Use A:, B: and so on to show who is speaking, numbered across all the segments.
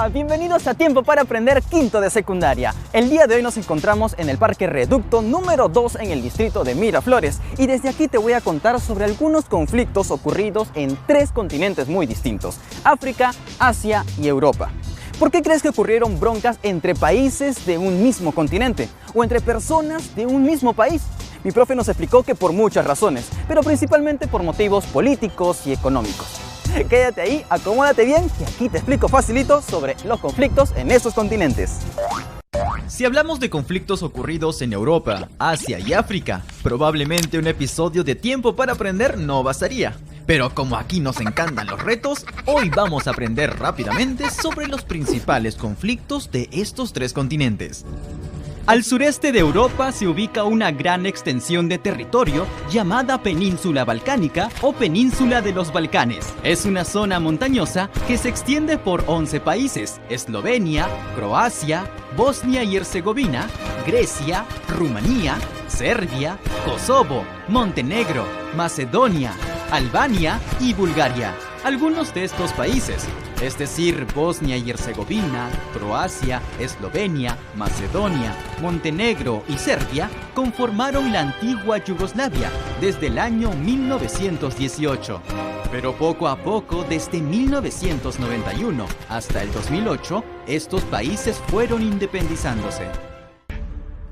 A: Hola, bienvenidos a Tiempo para Aprender, quinto de secundaria. El día de hoy nos encontramos en el Parque Reducto número 2 en el distrito de Miraflores y desde aquí te voy a contar sobre algunos conflictos ocurridos en 3 continentes muy distintos: África, Asia y Europa. ¿Por qué crees que ocurrieron broncas entre países de un mismo continente o entre personas de un mismo país? Mi profe nos explicó que por muchas razones, pero principalmente por motivos políticos y económicos. Quédate ahí, acomódate bien, que aquí te explico facilito sobre los conflictos en esos continentes.
B: Si hablamos de conflictos ocurridos en Europa, Asia y África, probablemente un episodio de Tiempo para Aprender no bastaría. Pero como aquí nos encantan los retos, hoy vamos a aprender rápidamente sobre los principales conflictos de estos 3 continentes. Al sureste de Europa se ubica una gran extensión de territorio llamada Península Balcánica o Península de los Balcanes. Es una zona montañosa que se extiende por 11 países: Eslovenia, Croacia, Bosnia y Herzegovina, Grecia, Rumanía, Serbia, Kosovo, Montenegro, Macedonia, Albania y Bulgaria. Algunos de estos países, es decir, Bosnia y Herzegovina, Croacia, Eslovenia, Macedonia, Montenegro y Serbia, conformaron la antigua Yugoslavia desde el año 1918. Pero poco a poco, desde 1991 hasta el 2008, estos países fueron independizándose.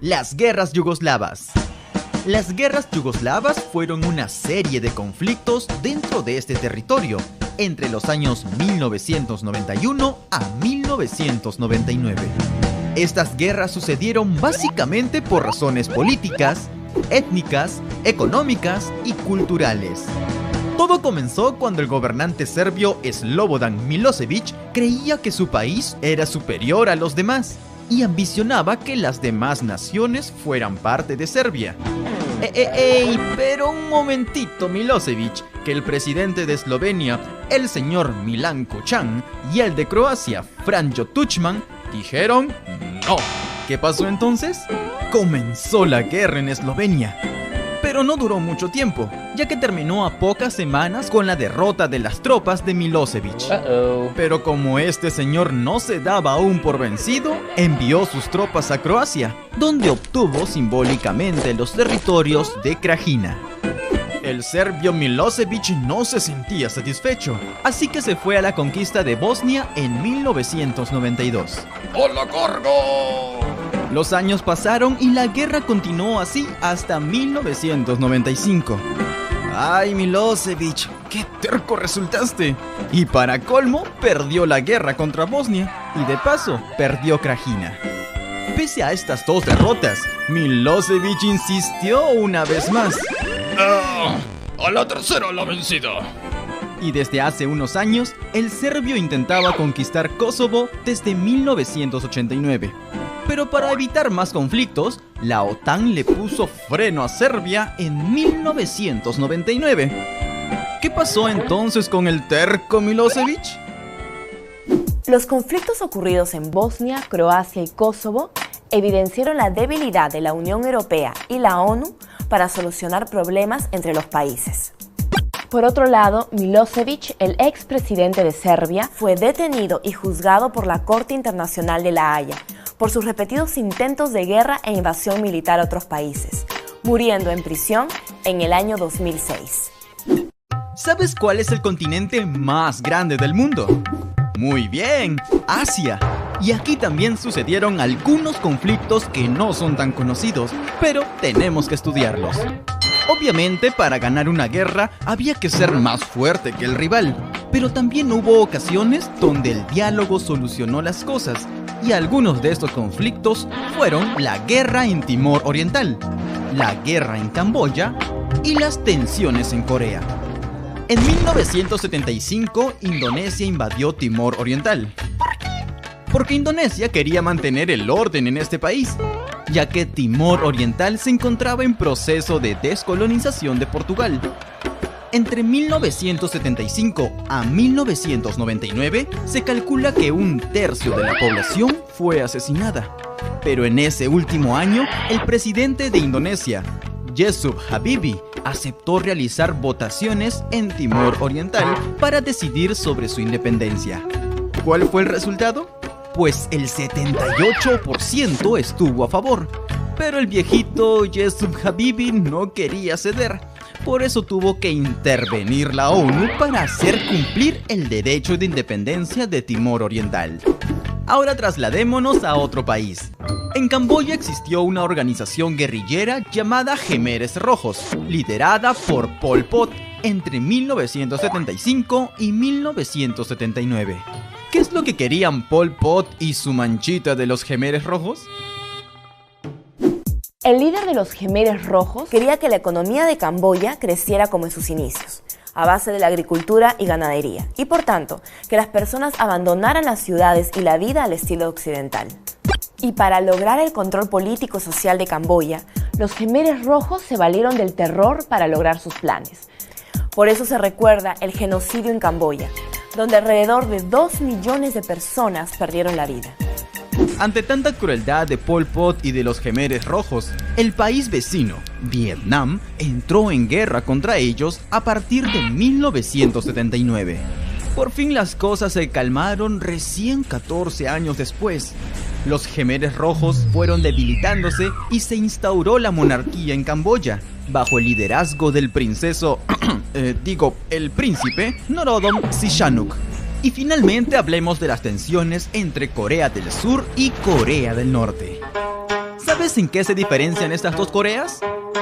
B: Las guerras yugoslavas. Las guerras yugoslavas fueron una serie de conflictos dentro de este territorio entre los años 1991 a 1999. Estas guerras sucedieron básicamente por razones políticas, étnicas, económicas y culturales. Todo comenzó cuando el gobernante serbio Slobodan Milošević creía que su país era superior a los demás y ambicionaba que las demás naciones fueran parte de Serbia. Pero un momentito, Milošević, que el presidente de Eslovenia, el señor Milan Kučan, y el de Croacia, Franjo Tuđman, dijeron no. ¿Qué pasó entonces? Comenzó la guerra en Eslovenia. Pero no duró mucho tiempo, ya que terminó a pocas semanas con la derrota de las tropas de Milošević. Pero como este señor no se daba aún por vencido, envió sus tropas a Croacia, donde obtuvo simbólicamente los territorios de Krajina. El serbio Milošević no se sentía satisfecho, así que se fue a la conquista de Bosnia en 1992. ¡Hola, cargo! Los años pasaron y la guerra continuó así hasta 1995. ¡Ay, Milošević! ¡Qué terco resultaste! Y para colmo, perdió la guerra contra Bosnia y de paso, perdió Krajina. Pese a estas 2 derrotas, Milošević insistió una vez más.
C: ¡A la tercera la vencida!
B: Y desde hace unos años, el serbio intentaba conquistar Kosovo desde 1989. Pero para evitar más conflictos, la OTAN le puso freno a Serbia en 1999. ¿Qué pasó entonces con el terco Milošević?
D: Los conflictos ocurridos en Bosnia, Croacia y Kosovo evidenciaron la debilidad de la Unión Europea y la ONU para solucionar problemas entre los países. Por otro lado, Milošević, el expresidente de Serbia, fue detenido y juzgado por la Corte Internacional de La Haya por sus repetidos intentos de guerra e invasión militar a otros países, muriendo en prisión en el año 2006.
B: ¿Sabes cuál es el continente más grande del mundo? Muy bien, Asia. Y aquí también sucedieron algunos conflictos que no son tan conocidos, pero tenemos que estudiarlos. Obviamente, para ganar una guerra había que ser más fuerte que el rival, pero también hubo ocasiones donde el diálogo solucionó las cosas, y algunos de estos conflictos fueron la guerra en Timor Oriental, la guerra en Camboya y las tensiones en Corea. En 1975, Indonesia invadió Timor Oriental. ¿Por qué? Porque Indonesia quería mantener el orden en este país, ya que Timor Oriental se encontraba en proceso de descolonización de Portugal. Entre 1975 a 1999 se calcula que 1/3 de la población fue asesinada. Pero en ese último año, el presidente de Indonesia, Yusuf Habibie, aceptó realizar votaciones en Timor Oriental para decidir sobre su independencia. ¿Cuál fue el resultado? pues el 78% estuvo a favor. Pero el viejito Yusuf Habibi no quería ceder. Por eso tuvo que intervenir la ONU para hacer cumplir el derecho de independencia de Timor Oriental. Ahora trasladémonos a otro país. En Camboya existió una organización guerrillera llamada Khmeres Rojos, liderada por Pol Pot entre 1975 y 1979. ¿Qué es lo que querían Pol Pot y su manchita de los Khmeres Rojos?
D: El líder de los Khmeres Rojos quería que la economía de Camboya creciera como en sus inicios, a base de la agricultura y ganadería, y por tanto, que las personas abandonaran las ciudades y la vida al estilo occidental. Y para lograr el control político y social de Camboya, los Khmeres Rojos se valieron del terror para lograr sus planes. Por eso se recuerda el genocidio en Camboya, donde alrededor de 2 millones de personas perdieron la vida.
B: Ante tanta crueldad de Pol Pot y de los Khmeres Rojos, el país vecino, Vietnam, entró en guerra contra ellos a partir de 1979. Por fin las cosas se calmaron recién 14 años después. Los Khmeres Rojos fueron debilitándose y se instauró la monarquía en Camboya, bajo el liderazgo del el príncipe Norodom Sihanouk. Y finalmente hablemos de las tensiones entre Corea del Sur y Corea del Norte. ¿Sabes en qué se diferencian estas dos Coreas?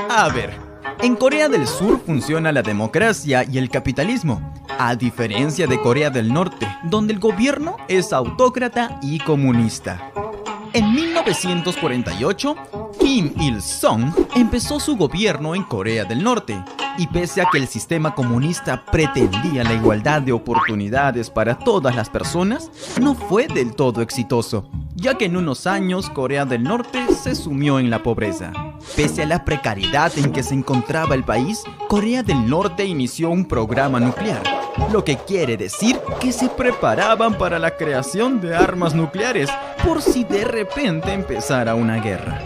B: A ver, en Corea del Sur funciona la democracia y el capitalismo, a diferencia de Corea del Norte, donde el gobierno es autócrata y comunista. En 1948, Kim Il-sung empezó su gobierno en Corea del Norte, y pese a que el sistema comunista pretendía la igualdad de oportunidades para todas las personas, no fue del todo exitoso, ya que en unos años Corea del Norte se sumió en la pobreza. Pese a la precariedad en que se encontraba el país, Corea del Norte inició un programa nuclear, lo que quiere decir que se preparaban para la creación de armas nucleares por si de repente empezara una guerra.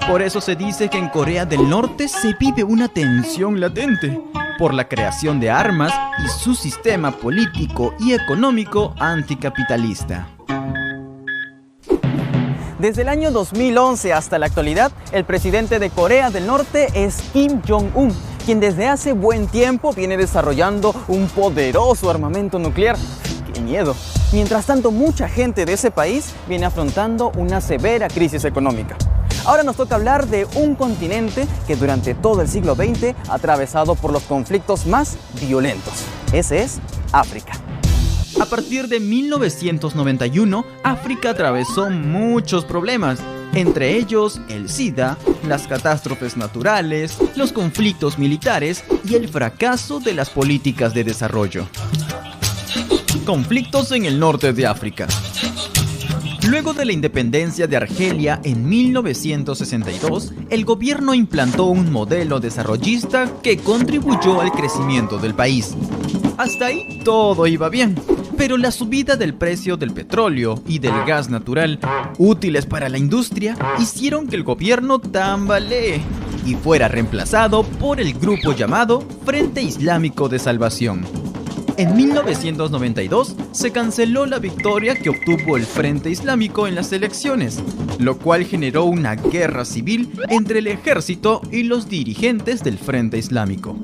B: Por eso se dice que en Corea del Norte se vive una tensión latente por la creación de armas y su sistema político y económico anticapitalista.
A: Desde el año 2011 hasta la actualidad, el presidente de Corea del Norte es Kim Jong-un, quien desde hace buen tiempo viene desarrollando un poderoso armamento nuclear. ¡Qué miedo! Mientras tanto, mucha gente de ese país viene afrontando una severa crisis económica. Ahora nos toca hablar de un continente que durante todo el siglo XX ha atravesado por los conflictos más violentos. Ese es África.
B: A partir de 1991, África atravesó muchos problemas, entre ellos el SIDA, las catástrofes naturales, los conflictos militares y el fracaso de las políticas de desarrollo. Conflictos en el norte de África. Luego de la independencia de Argelia en 1962, el gobierno implantó un modelo desarrollista que contribuyó al crecimiento del país. Hasta ahí todo iba bien, pero la subida del precio del petróleo y del gas natural, útiles para la industria, hicieron que el gobierno tambalee y fuera reemplazado por el grupo llamado Frente Islámico de Salvación. En 1992 se canceló la victoria que obtuvo el Frente Islámico en las elecciones, lo cual generó una guerra civil entre el ejército y los dirigentes del Frente Islámico.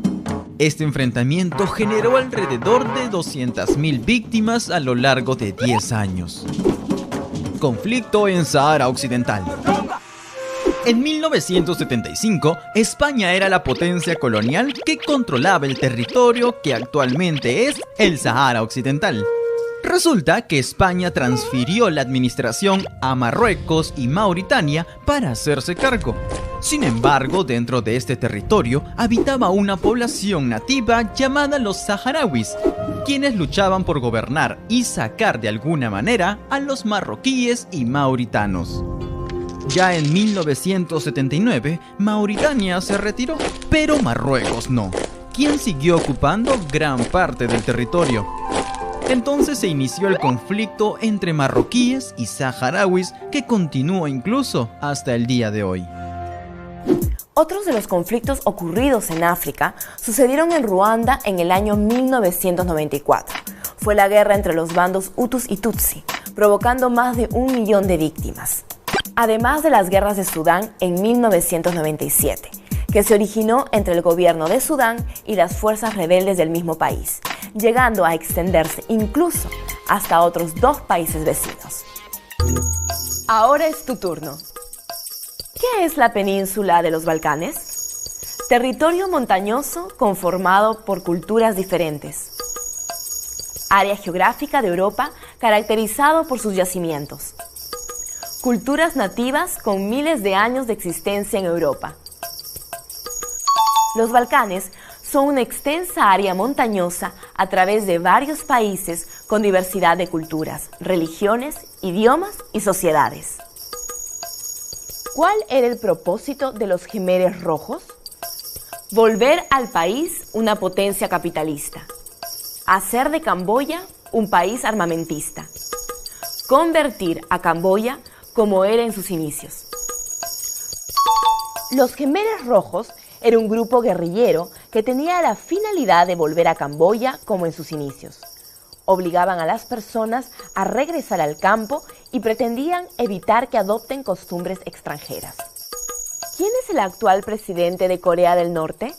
B: Este enfrentamiento generó alrededor de 200.000 víctimas a lo largo de 10 años. Conflicto en Sahara Occidental. En 1975, España era la potencia colonial que controlaba el territorio que actualmente es el Sahara Occidental. Resulta que España transfirió la administración a Marruecos y Mauritania para hacerse cargo. Sin embargo, dentro de este territorio habitaba una población nativa llamada los saharauis, quienes luchaban por gobernar y sacar de alguna manera a los marroquíes y mauritanos. Ya en 1979, Mauritania se retiró, pero Marruecos no, quien siguió ocupando gran parte del territorio. Entonces se inició el conflicto entre marroquíes y saharauis que continúa incluso hasta el día de hoy.
D: Otros de los conflictos ocurridos en África sucedieron en Ruanda en el año 1994. Fue la guerra entre los bandos Hutus y Tutsi, provocando más de 1 millón de víctimas. Además de las guerras de Sudán en 1997, que se originó entre el gobierno de Sudán y las fuerzas rebeldes del mismo país, llegando a extenderse incluso hasta otros 2 países vecinos. Ahora es tu turno. ¿Qué es la península de los Balcanes? Territorio montañoso conformado por culturas diferentes. Área geográfica de Europa caracterizado por sus yacimientos. Culturas nativas con miles de años de existencia en Europa. Los Balcanes son una extensa área montañosa a través de varios países con diversidad de culturas, religiones, idiomas y sociedades. ¿Cuál era el propósito de los Jemeres Rojos? Volver al país una potencia capitalista. Hacer de Camboya un país armamentista. Convertir a Camboya como era en sus inicios. Los Jemeres Rojos era un grupo guerrillero que tenía la finalidad de volver a Camboya como en sus inicios. Obligaban a las personas a regresar al campo y pretendían evitar que adopten costumbres extranjeras. ¿Quién es el actual presidente de Corea del Norte?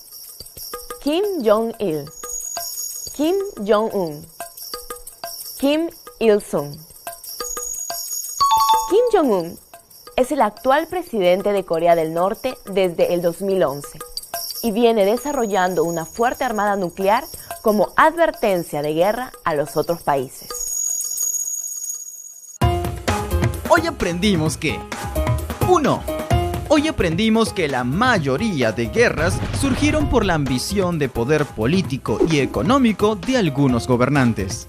D: Kim Jong-il, Kim Jong-un, Kim Il-sung. Kim Jong-un es el actual presidente de Corea del Norte desde el 2011 y viene desarrollando una fuerte armada nuclear como advertencia de guerra a los otros países.
B: Hoy aprendimos que 1. Hoy aprendimos que la mayoría de guerras surgieron por la ambición de poder político y económico de algunos gobernantes.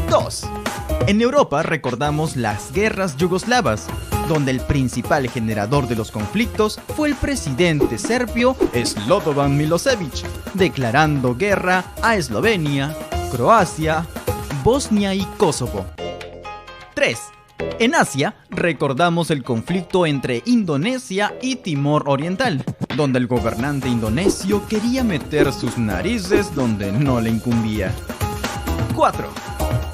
B: 2. En Europa recordamos las guerras yugoslavas, donde el principal generador de los conflictos fue el presidente serbio Slobodan Milošević, declarando guerra a Eslovenia, Croacia, Bosnia y Kosovo. 3. En Asia recordamos el conflicto entre Indonesia y Timor Oriental, donde el gobernante indonesio quería meter sus narices donde no le incumbía. 4.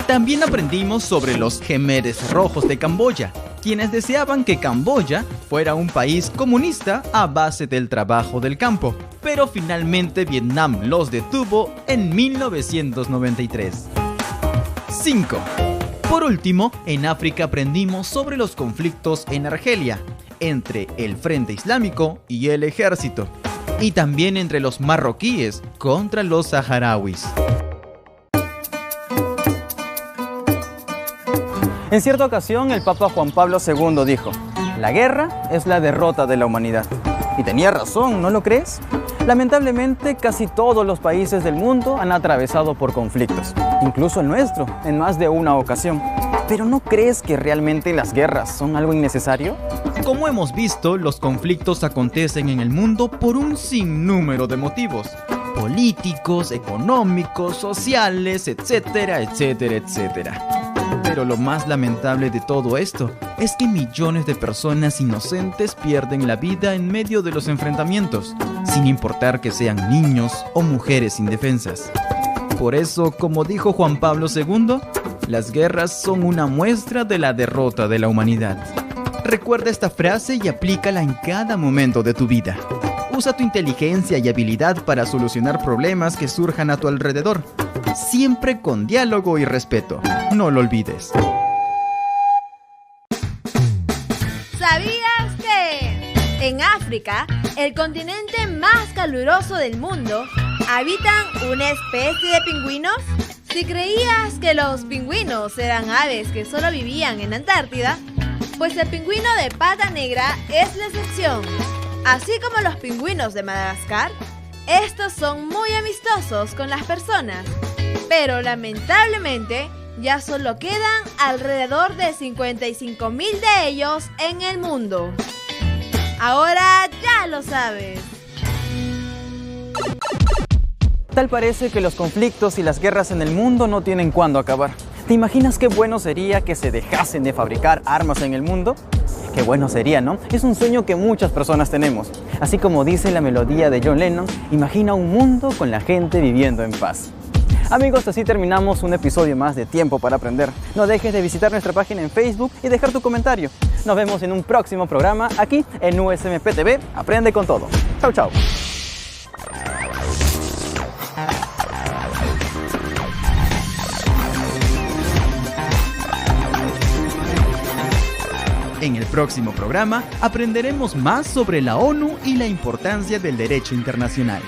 B: También aprendimos sobre los Jemeres Rojos de Camboya, quienes deseaban que Camboya fuera un país comunista a base del trabajo del campo, pero finalmente Vietnam los detuvo en 1993. 5. Por último, en África aprendimos sobre los conflictos en Argelia, entre el Frente Islámico y el ejército, y también entre los marroquíes contra los saharauis.
A: En cierta ocasión, el Papa Juan Pablo II dijo: la guerra es la derrota de la humanidad. Y tenía razón, ¿no lo crees? Lamentablemente, casi todos los países del mundo han atravesado por conflictos, incluso el nuestro, en más de una ocasión. ¿Pero no crees que realmente las guerras son algo innecesario?
B: Como hemos visto, los conflictos acontecen en el mundo por un sinnúmero de motivos: políticos, económicos, sociales, etcétera, etcétera, etcétera. Pero lo más lamentable de todo esto es que millones de personas inocentes pierden la vida en medio de los enfrentamientos, sin importar que sean niños o mujeres indefensas. Por eso, como dijo Juan Pablo II, las guerras son una muestra de la derrota de la humanidad. Recuerda esta frase y aplícala en cada momento de tu vida. Usa tu inteligencia y habilidad para solucionar problemas que surjan a tu alrededor, siempre con diálogo y respeto. No lo olvides.
E: ¿Sabías que en África, el continente más caluroso del mundo, habitan una especie de pingüinos? Si creías que los pingüinos eran aves que solo vivían en Antártida, pues el pingüino de pata negra es la excepción. Así como los pingüinos de Madagascar, estos son muy amistosos con las personas, pero lamentablemente ya solo quedan alrededor de 55,000 de ellos en el mundo. Ahora ya lo sabes.
A: Tal parece que los conflictos y las guerras en el mundo no tienen cuándo acabar. ¿Te imaginas qué bueno sería que se dejasen de fabricar armas en el mundo? Qué bueno sería, ¿no? Es un sueño que muchas personas tenemos. Así como dice la melodía de John Lennon, imagina un mundo con la gente viviendo en paz. Amigos, así terminamos un episodio más de Tiempo para Aprender. No dejes de visitar nuestra página en Facebook y dejar tu comentario. Nos vemos en un próximo programa aquí en USMP TV. Aprende con todo. Chau, chau.
B: En el próximo programa aprenderemos más sobre la ONU y la importancia del derecho internacional.